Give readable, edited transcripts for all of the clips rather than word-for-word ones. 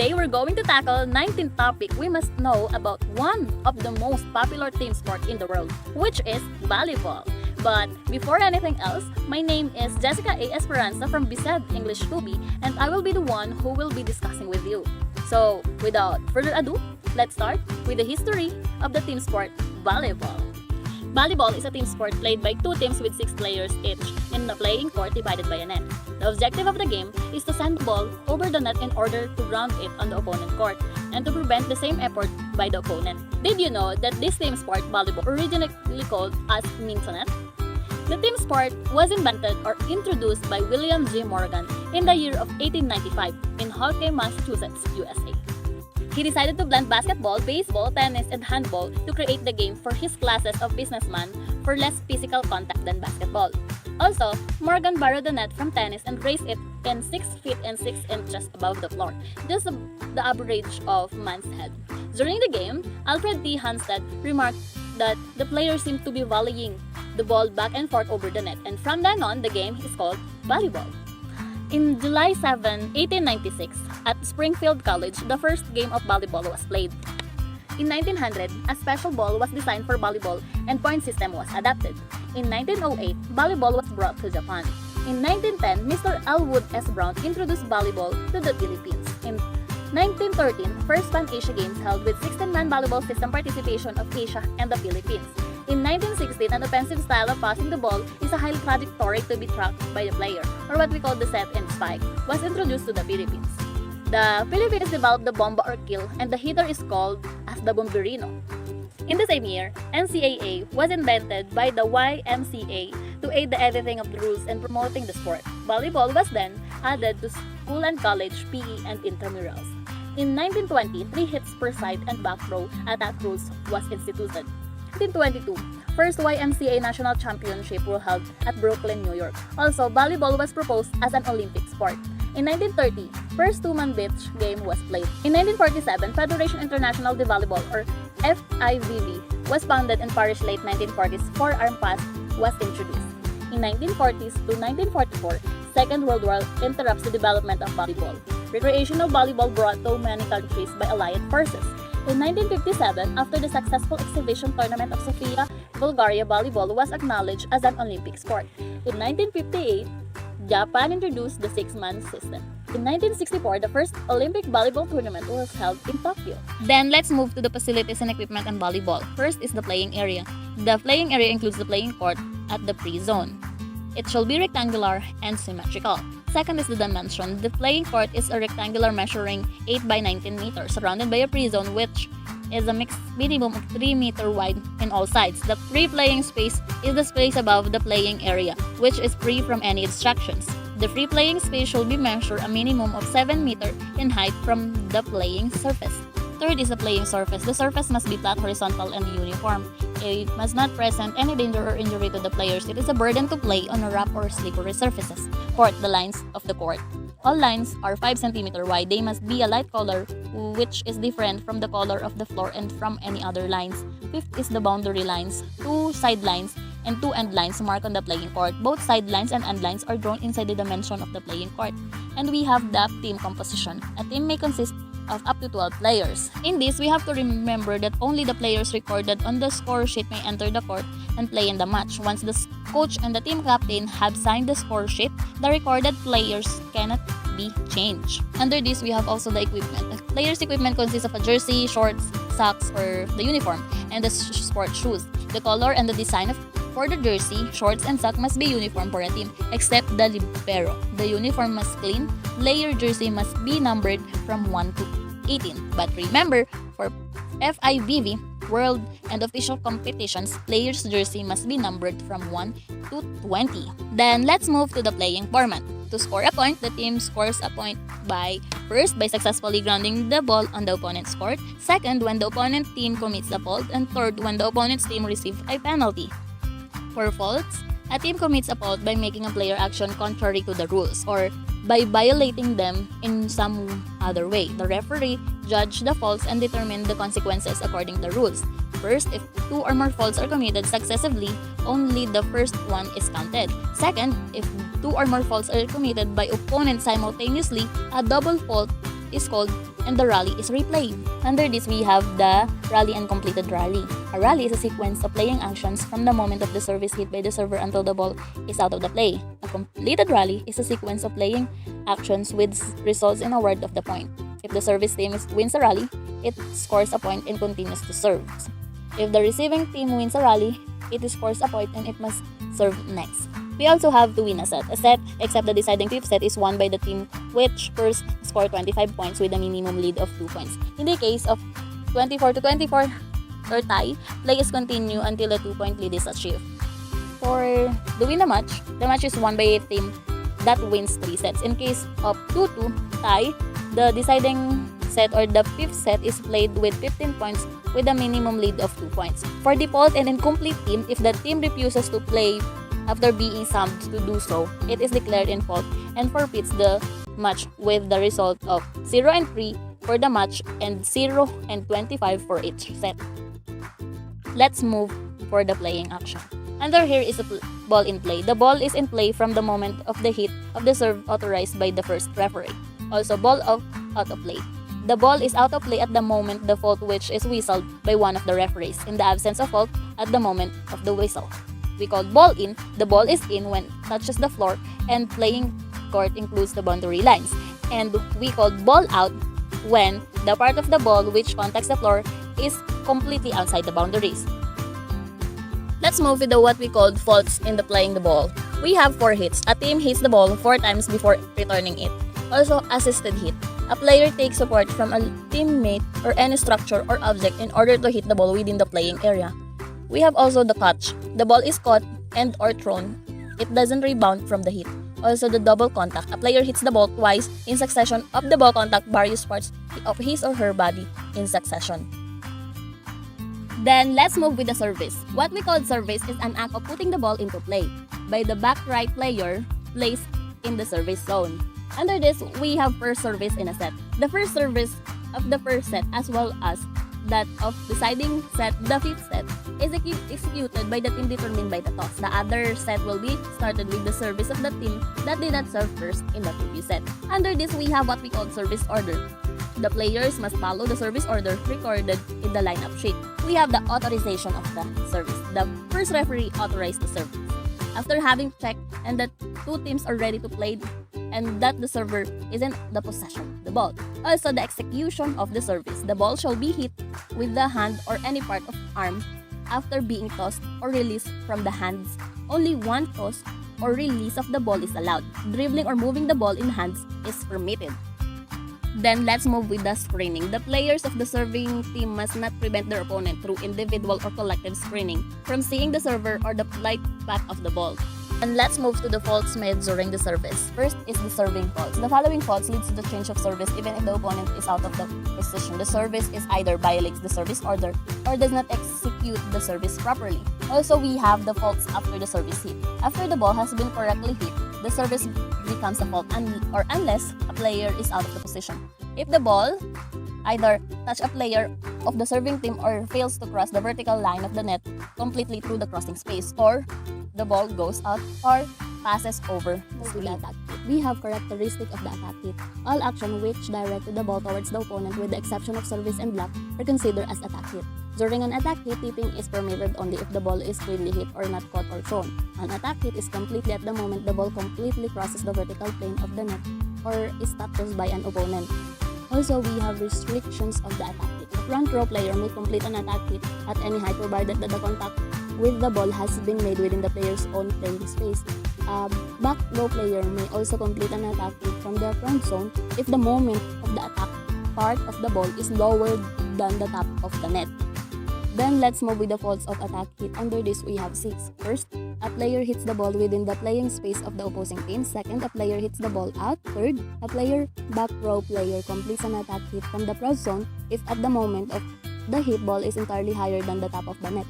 Today we're going to tackle 19th topic we must know about one of the most popular team sport in the world, which is volleyball. But before anything else, my name is Jessica A. Esperanza from Bised English 2B, and I will be the one who will be discussing with you. So, without further ado, let's start with the history of the team sport, volleyball. Volleyball is a team sport played by two teams with 6 players each in the playing court divided by a net. The objective of the game is to send the ball over the net in order to ground it on the opponent court and to prevent the same effort by the opponent. Did you know that this team sport, volleyball, originally called as mintonet? The team sport was invented or introduced by William G. Morgan in the year of 1895 in Holcombe, Massachusetts, USA. He decided to blend basketball, baseball, tennis, and handball to create the game for his classes of businessmen for less physical contact than basketball. Also, Morgan borrowed the net from tennis and raised it in 6 feet and 6 inches above the floor, just the average of man's head. During the game, Alfred T. Hansted remarked that the players seemed to be volleying the ball back and forth over the net, and from then on, the game is called volleyball. In July 7, 1896, at Springfield College, the first game of volleyball was played. In 1900, a special ball was designed for volleyball and point system was adapted. In 1908, volleyball was brought to Japan. In 1910, Mr. Elwood S. Brown introduced volleyball to the Philippines. In 1913, first Pan-Asia Games held with 16-man volleyball system participation of Asia and the Philippines. In 1916, an offensive style of passing the ball is a high trajectory to be tracked by the player, or what we call the set and spike, was introduced to the Philippines. The Philippines developed the bomba or kill, and the hitter is called as the bomberino. In the same year, NCAA was invented by the YMCA to aid the editing of the rules and promoting the sport. Volleyball was then added to school and college PE and intramurals. In 1920, 3 hits per side and back row attack rules was instituted. 1922, first YMCA National Championship were held at Brooklyn, New York. Also, volleyball was proposed as an Olympic sport. In 1930, first 2-man beach game was played. In 1947, Federation International de Volleyball or FIVB was founded in Paris late 1940s. 4-arm pass was introduced. In 1940s to 1944, Second World War interrupts the development of volleyball. Recreational volleyball brought to many countries by Allied forces. In 1957, after the successful exhibition tournament of Sofia, Bulgaria, volleyball was acknowledged as an Olympic sport. In 1958, Japan introduced the 6-man system. In 1964, the first Olympic volleyball tournament was held in Tokyo. Then let's move to the facilities and equipment in volleyball. First is the playing area. The playing area includes the playing court at the pre-zone. It shall be rectangular and symmetrical. Second is the dimension. The playing court is a rectangular measuring 8 by 19 meters, surrounded by a pre-zone which is a mixed minimum of 3 meters wide in all sides. The free playing space is the space above the playing area, which is free from any obstructions. The free playing space should be measured a minimum of 7 meters in height from the playing surface. Third is the playing surface. The surface must be flat, horizontal, and uniform. It must not present any danger or injury to the players. It is a burden to play on a rough or slippery surfaces. Fourth, the lines of the court. All lines are 5 cm wide. They must be a light color, which is different from the color of the floor and from any other lines. Fifth is the boundary lines. 2 sidelines and 2 end lines mark on the playing court. Both sidelines and end lines are drawn inside the dimension of the playing court. And we have the team composition. A team may consist of up to 12 players. In this, we have to remember that only the players recorded on the score sheet may enter the court and play in the match. Once the coach and the team captain have signed the score sheet, the recorded players cannot be changed. Under this, we have also the equipment. The players' equipment consists of a jersey, shorts, socks, or the uniform, and the sport shoes. The color and the design for the jersey, shorts, and sock must be uniform for a team, except the libero. The uniform must clean. Player jersey must be numbered from 1 to 18. But remember, for FIVB, world and official competitions, players' jersey must be numbered from 1 to 20. Then let's move to the playing format. To score a point, the team scores a point by first, by successfully grounding the ball on the opponent's court. Second, when the opponent team commits a fault. And third, when the opponent's team receives a penalty. For faults, a team commits a fault by making a player action contrary to the rules or by violating them in some other way. The referee judges the faults and determines the consequences according to the rules. First, if 2 or more faults are committed successively, only the first one is counted. Second, if 2 or more faults are committed by opponents simultaneously, a double fault is called and the rally is replayed. Under this, we have the rally and completed rally. A rally is a sequence of playing actions from the moment of the service hit by the server until the ball is out of the play. A completed rally is a sequence of playing actions with results in a word of the point. If the service team wins a rally, it scores a point and continues to serve. If the receiving team wins a rally, it scores a point and it must serve next. We also have to win a set. A set, except the deciding fifth set, is won by the team which first score 25 points with a minimum lead of 2 points. In the case of 24 to 24 or tie, play is continue until a 2-point lead is achieved. For the win a match, the match is won by a team that wins 3 sets. In case of 2-2 tie, the deciding set or the fifth set is played with 15 points with a minimum lead of 2 points. For default and incomplete team, if the team refuses to play after being summoned to do so, it is declared in fault and forfeits the match with the result of 0 and 3 for the match and 0 and 25 for each set. Let's move for the playing action. Under here is a ball in play. The ball is in play from the moment of the hit of the serve authorized by the first referee. Also, ball out of play. The ball is out of play at the moment the fault which is whistled by one of the referees. In the absence of fault, at the moment of the whistle. We call ball in. The ball is in when it touches the floor, and playing court includes the boundary lines. And we call ball out when the part of the ball which contacts the floor is completely outside the boundaries. Let's move with what we call faults in the playing the ball. We have 4 hits. A team hits the ball 4 times before returning it. Also, assisted hit. A player takes support from a teammate or any structure or object in order to hit the ball within the playing area. We have also the catch. The ball is caught and or thrown. It doesn't rebound from the hit. Also the double contact. A player hits the ball twice in succession of the ball contact various parts of his or her body in succession. Then let's move with the service. What we call service is an act of putting the ball into play by the back right player placed in the service zone. Under this, we have first service in a set. The first service of the first set as well as that of deciding set, the fifth set, is executed by the team determined by the toss. The other set will be started with the service of the team that did not serve first in the previous set. Under this, we have what we call service order. The players must follow the service order recorded in the lineup sheet. We have the authorization of the service. The first referee authorized the service. After having checked and that 2 teams are ready to play and that the server is in the possession of the ball. Also, the execution of the service. The ball shall be hit with the hand or any part of arm after being tossed or released from the hands. Only one toss or release of the ball is allowed. Dribbling or moving the ball in hands is permitted. Then let's move with the screening. The players of the serving team must not prevent their opponent through individual or collective screening from seeing the server or the flight path of the ball. And let's move to the faults made during the service. First is the serving faults. The following faults leads to the change of service even if the opponent is out of the position. The service is either violates the service order or does not execute the service properly. Also, we have the faults after the service hit. After the ball has been correctly hit, the service becomes a fault or unless a player is out of the position. If the ball either touch a player of the serving team or fails to cross the vertical line of the net completely through the crossing space, or the ball goes out or passes over the attack hit. We have characteristic of the attack hit. All action which directed the ball towards the opponent with the exception of service and block are considered as attack hit. During an attack hit, hitting is permitted only if the ball is cleanly hit or not caught or thrown. An attack hit is completely at the moment the ball completely crosses the vertical plane of the net or is touched by an opponent. Also, we have restrictions of the attack hit. The front row player may complete an attack hit at any height provided that the contact with the ball has been made within the player's own playing space. A back row player may also complete an attack hit from the front zone if the moment of the attack part of the ball is lower than the top of the net. Then let's move with the faults of attack hit. Under this, we have 6. First, a player hits the ball within the playing space of the opposing team. Second, a player hits the ball out. Third, a back row player completes an attack hit from the front zone if at the moment of the hit ball is entirely higher than the top of the net.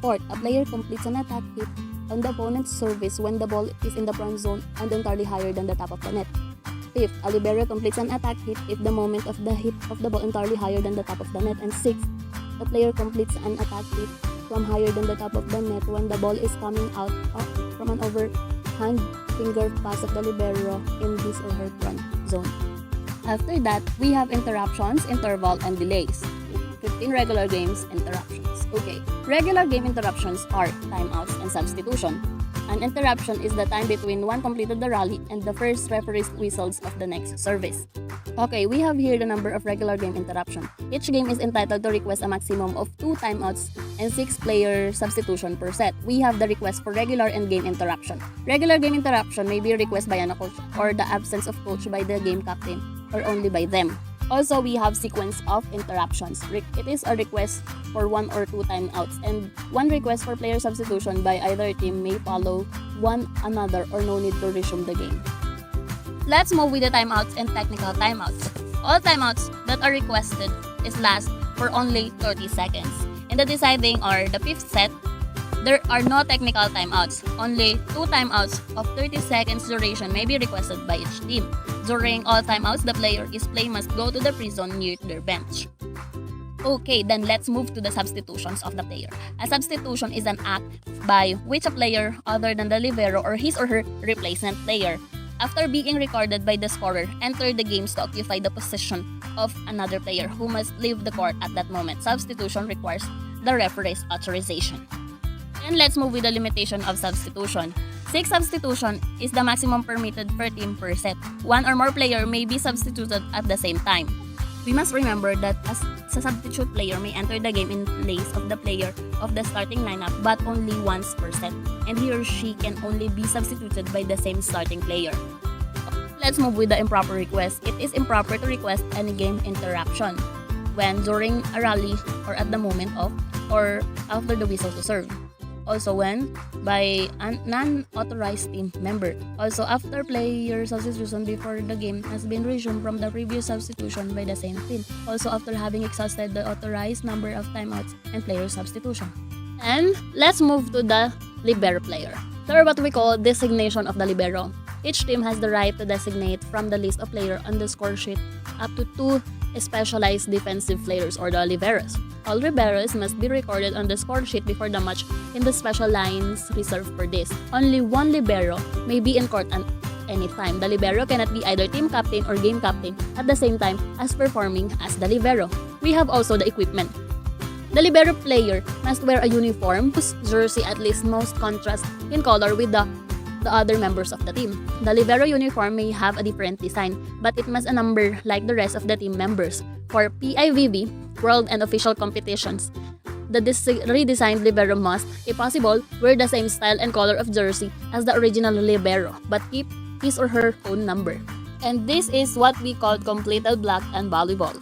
Fourth, a player completes an attack hit on the opponent's service when the ball is in the front zone and entirely higher than the top of the net. Fifth, a libero completes an attack hit if the moment of the hit of the ball entirely higher than the top of the net. And sixth, the player completes an attack hit from higher than the top of the net when the ball is coming out from an overhand finger pass of the libero in his or her front zone. After that, we have interruptions, interval, and delays. 15 regular games, interruptions. Okay, regular game interruptions are timeouts and substitution. An interruption is the time between one completed the rally and the first referee's whistles of the next service. Okay, we have here the number of regular game interruption. Each game is entitled to request a maximum of 2 timeouts and 6 player substitution per set. We have the request for regular and game interruption. Regular game interruption may be requested by a coach or the absence of coach by the game captain or only by them. Also, we have sequence of interruptions. It is a request for 1 or 2 timeouts, and one request for player substitution by either team may follow one another or no need to resume the game. Let's move with the timeouts and technical timeouts. All timeouts that are requested is last for only 30 seconds. In the deciding or the 5th set, there are no technical timeouts. Only 2 timeouts of 30 seconds duration may be requested by each team. During all timeouts, the player must go to the free zone near their bench. Okay, then let's move to the substitutions of the player. A substitution is an act by which a player other than the libero or his or her replacement player, after being recorded by the scorer, enter the games to occupy the position of another player who must leave the court at that moment. Substitution requires the referee's authorization. And let's move with the limitation of substitution. 6 substitution is the maximum permitted per team per set. 1 or more player may be substituted at the same time. We must remember that a substitute player may enter the game in place of the player of the starting lineup but only once per set, and he or she can only be substituted by the same starting player. Let's move with the improper request. It is improper to request any game interruption when during a rally or at the moment of or after the whistle to serve. Also when by a non-authorized team member. Also after player substitution before the game has been resumed from the previous substitution by the same team. Also after having exhausted the authorized number of timeouts and player substitution. And let's move to the libero player. Or what we call designation of the libero. Each team has the right to designate from the list of players on the score sheet up to 2 specialized defensive players or the liberos. All liberos must be recorded on the score sheet before the match in the special lines reserved for this. Only one libero may be in court at any time. The libero cannot be either team captain or game captain at the same time as performing as the libero. We have also the equipment. The libero player must wear a uniform whose jersey at least most contrast in color with the other members of the team. The libero uniform may have a different design, but it must a number like the rest of the team members. For PIVV, world and official competitions, the redesigned libero must, if possible, wear the same style and color of jersey as the original libero, but keep his or her own number. And this is what we call completed block and volleyball.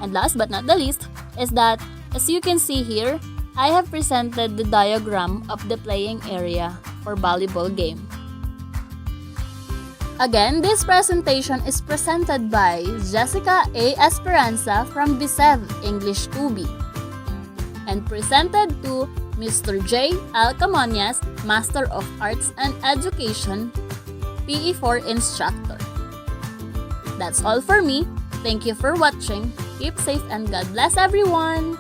And last but not the least is that, as you can see here, I have presented the diagram of the playing area for volleyball game. Again, this presentation is presented by Jessica A. Esperanza from BSEV English 2B and presented to Mr. J. Alcamonias, Master of Arts and Education, PE4 instructor. That's all for me. Thank you for watching. Keep safe and God bless everyone!